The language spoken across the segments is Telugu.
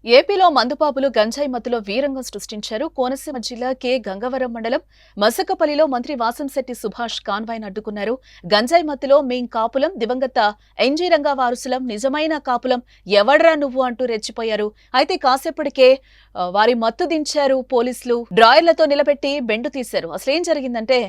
ఏపీలో మందుపాపులు గంజాయి మత్తులో వీరంగం సృష్టించారు. కోనసీమ జిల్లా కె గంగవరం మండలం మసకపల్లిలో మంత్రి వాసంశెట్టి సుభాష్ కాన్వాయ్ను అడ్డుకున్నారు. గంజాయి మత్తులో మేం కాపులం, దివంగత ఎన్జీ రంగా వారసులం, నిజమైన కాపులం ఎవడ్రా నువ్వు అంటూ రెచ్చిపోయారు. అయితే కాసేపటికే వారి మత్తు దించారు పోలీసులు. డ్రాయర్లతో నిలబెట్టి బెండు తీశారు. అసలేం జరిగిందంటే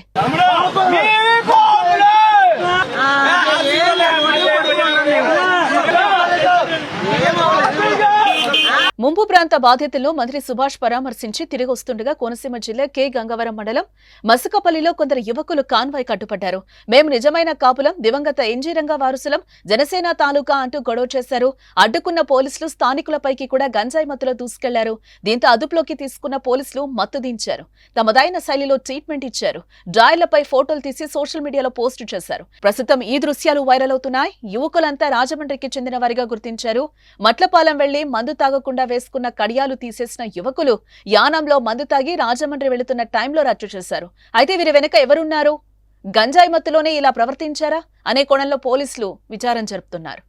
ముంపు ప్రాంత బాధితులను మంత్రి సుభాష్ పరామర్శించి తిరిగి వస్తుండగా కోనసీమ జిల్లా కె గంగవరం మండలం మసకపల్లిలో కొందరు యువకులు కాన్వాయ్ కట్టుపడ్డారు. మేము నిజమైన కాపులం, దివంగత ఎన్జీ రంగా వారసులం, జనసేన తాలూకా అంటూ గొడవ చేశారు. అడ్డుకున్న పోలీసులు స్థానికులపైకి కూడా గంజాయి మత్తులో దూసుకెళ్లారు. దీంతో అదుపులోకి తీసుకున్న పోలీసులు మత్తు దించారు. తమదైన శైలిలో ట్రీట్మెంట్ ఇచ్చారు. డ్రాయర్లపై ఫోటోలు తీసి సోషల్ మీడియాలో పోస్టు చేశారు. ప్రస్తుతం ఈ దృశ్యాలు వైరల్ అవుతున్నాయి. యువకులంతా రాజమండ్రికి చెందిన వారిగా గుర్తించారు. మట్లపాలెం వెళ్లి మందు తాగకుండా వేసుకున్న కడియాలు తీసేసిన యువకులు యానంలో మందు తాగి రాజమండ్రి వెళుతున్న టైంలో రచ్చు చేశారు. అయితే వీరి వెనుక ఎవరున్నారు? గంజాయి మత్తులోనే ఇలా ప్రవర్తించారా అనే కోణంలో పోలీసులు విచారణ జరుపుతున్నారు.